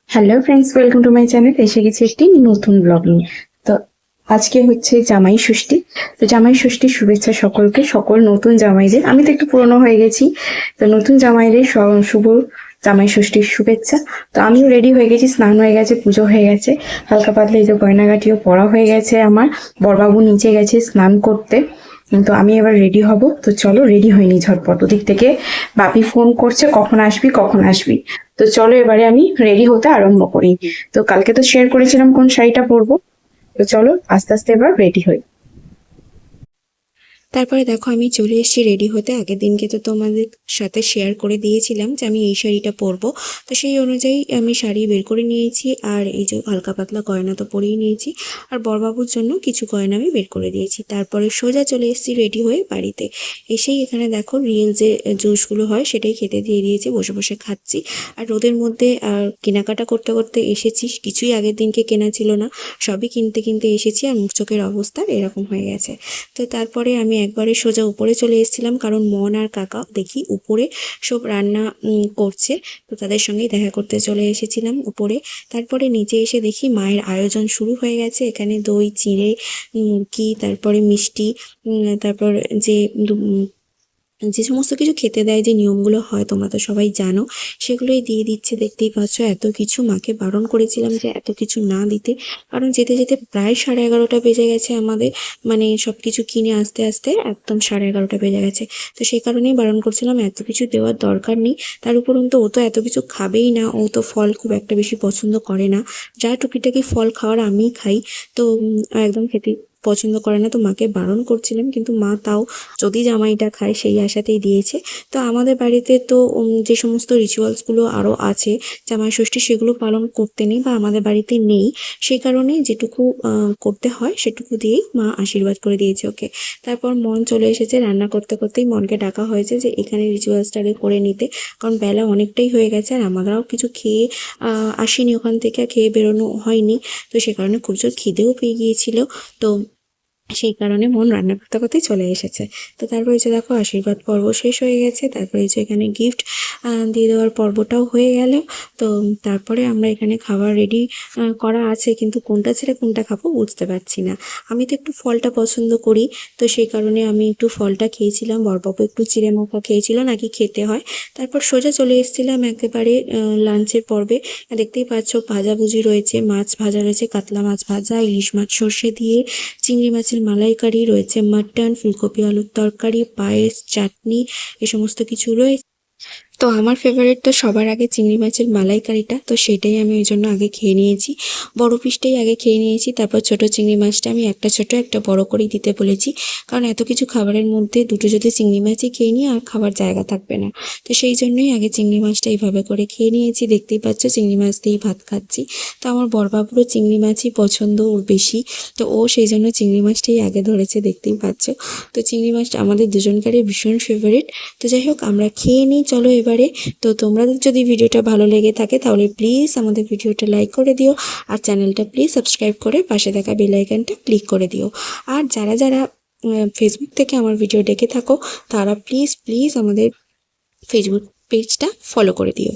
Hello friends, welcome to my channel. এসে গেছি একটি নতুন ব্লগ নিয়ে। তো আজকে হচ্ছে জামাই ষষ্ঠী। তো জামাই ষষ্ঠীর শুভেচ্ছা সকলকে, সকল নতুন জামাইদের। আমি তো একটু পুরনো হয়ে গেছি, তো নতুন জামাইদের শুভ জামাই ষষ্ঠীর শুভেচ্ছা। তো আমিও রেডি হয়ে গেছি, স্নান হয়ে গেছে, পুজো হয়ে গেছে, হালকা পাতলা এই যে গয়নাগাটিও পরা হয়ে গেছে আমার। বড়বাবু নিচে গেছে স্নান করতে, তো আমি এবার রেডি হব। তো চলো রেডি হয়নি ঝটপট, ওদিক থেকে বাপি ফোন করছে কখন আসবি কখন আসবি। তো চলো এবারে আমি রেডি হতে আরম্ভ করি। তো কালকে তো শেয়ার করেছিলাম কোন শাড়িটা পরবো, তো চলো আস্তে আস্তে এবার রেডি হই। তারপরে দেখো আমি চলে এসেছি রেডি হতে। আগের দিনকে তো তোমাদের সাথে শেয়ার করে দিয়েছিলাম যে আমি এই শাড়িটা পরবো, তো সেই অনুযায়ী আমি শাড়ি বের করে নিয়েছি। আর এই যে হালকা পাতলা গয়না তো পরেই নিয়েছি, আর বরবাবুর জন্য কিছু গয়না আমি বের করে দিয়েছি। তারপরে সোজা চলে এসেছি রেডি হয়ে বাড়িতে। এসেই এখানে দেখো রিয়েল যে জুসগুলো হয় সেটাই খেতে দিয়ে দিয়েছি, বসে বসে খাচ্ছি। আর রোদের মধ্যে আর কেনাকাটা করতে করতে এসেছি, কিছুই আগের দিনকে কেনা ছিল না, সবই কিনতে কিনতে এসেছি। আর মুখ চোখের অবস্থা এরকম হয়ে গেছে। তো তারপরে আমি একবারে সোজা উপরে চলে এসেছিলাম, কারণ মন আর কাকা দেখি উপরে সব রান্না করছে, তো তাদের সঙ্গেই দেখা করতে চলে এসেছিলাম উপরে। তারপরে নিচে এসে দেখি মায়ের আয়োজন শুরু হয়ে গেছে। এখানে দই চিঁড়ে কি তারপরে মিষ্টি, তারপর যে যে সমস্ত কিছু খেতে দেয়, যে নিয়মগুলো হয় তোমরা তো সবাই জানো, সেগুলোই দিয়ে দিচ্ছে। দেখতেই পাচ্ছ এত কিছু। মাকে বারণ করেছিলাম যে এত কিছু না দিতে, কারণ যেতে যেতে প্রায় 11:30 বেজে গেছে আমাদের, মানে সব কিছু কিনে আসতে আসতে একদম 11:30 বেজে গেছে। তো সেই কারণেই বারণ করছিলাম, এত কিছু দেওয়ার দরকার নেই। তার উপরন্তু ও তো এত কিছু খাবেই না, ও তো ফল খুব একটা বেশি পছন্দ করে না। যা টুকিটাকি ফল খাওয়ার আমিই খাই, তো একদম খেতে পছন্দ করে না। তো মাকে বারণ করছিলাম, কিন্তু মা তাও যদি জামাইটা খায় সেই আশাতেই দিয়েছে। তো আমাদের বাড়িতে তো যে সমস্ত রিচুয়ালসগুলো আরও আছে জামাই ষষ্ঠী, সেগুলো পালন করতে নেই বা আমাদের বাড়িতে নেই। সেই কারণে যেটুকু করতে হয় সেটুকু দিয়েই মা আশীর্বাদ করে দিয়েছে ওকে। তারপর মন চলে এসেছে, রান্না করতে করতেই মনকে ডাকা হয়েছে যে এখানে রিচুয়ালসটাকে করে নিতে, কারণ বেলা অনেকটাই হয়ে গেছে আর আমরাও কিছু খেয়ে আসিনি ওখান থেকে, খেয়ে বেরোনো হয়নি। তো সে কারণে খুব জোর খিদেও পেয়ে গিয়েছিল। তো সেই কারণে মন রান্না করতে করতেই চলে এসেছে। তো তারপরে যে দেখো আশীর্বাদ পর্ব শেষ হয়ে গেছে, তারপরে যে এখানে গিফট দিয়ে দেওয়ার পর্বটাও হয়ে গেল। তো তারপরে আমরা এখানে খাবার রেডি করা আছে, কিন্তু কোনটা ছেড়ে কোনটা খাবো বুঝতে পারছি না। আমি তো একটু ফলটা পছন্দ করি, তো সেই কারণে আমি একটু ফলটা খেয়েছিলাম, বরবাবু একটু চিড়ে মাখা খেয়েছিল, নাকি খেতে হয়। তারপর সোজা চলে এসেছিলাম একেবারে লাঞ্চের পর্বে। দেখতেই পাচ্ছ ভাজাভুজি রয়েছে, মাছ ভাজা রয়েছে, কাতলা মাছ ভাজা, ইলিশ মাছ সর্ষে দিয়ে, চিংড়ি মাছের মালাইকারি রয়েছে, মাটন, ফুলকপি আলুর তরকারি, পায়েস, চাটনি, এ সমস্ত কিছু রয়েছে। তো আমার ফেভারিট তো সবার আগে চিংড়ি মাছের মালাইকারিটা, তো সেটাই আমি ওই জন্য আগে খেয়ে নিয়েছি, বড় পিসটাই আগে খেয়ে নিয়েছি। তারপর ছোট চিংড়ি মাছটা আমি একটা ছোট একটা বড় করেই দিতে বলেছি, কারণ এত কিছু খাবারের মধ্যে দুটো যদি চিংড়ি মাছই খেয়ে নিই আর খাবার জায়গা থাকবে না। তো সেই জন্যই আগে চিংড়ি মাছটা এইভাবে করে খেয়ে নিয়েছি। দেখতেই পাচ্ছ চিংড়ি মাছ দিয়েই ভাত খাচ্ছি। তো আমার বড়বাবুরও চিংড়ি মাছই পছন্দ, ওর বেশি, তো ও সেই জন্য চিংড়ি মাছটাই আগে ধরেছে, দেখতেই পাচ্ছ। তো চিংড়ি মাছটা আমাদের দুজনকারই ভীষণ ফেভারিট। তো যাই হোক আমরা খেয়ে নিই চলো এবারে। তো তোমাদের যদি ভিডিওটা ভালো লেগে থাকে তাহলে প্লিজ আমাদের ভিডিওটা লাইক করে দিও, আর চ্যানেলটা প্লিজ সাবস্ক্রাইব করে পাশে থাকা বেল আইকনটা ক্লিক করে দিও। আর যারা যারা ফেসবুক থেকে আমার ভিডিও দেখে থাকো তারা প্লিজ প্লিজ আমাদের ফেসবুক পেজটা ফলো করে দিও।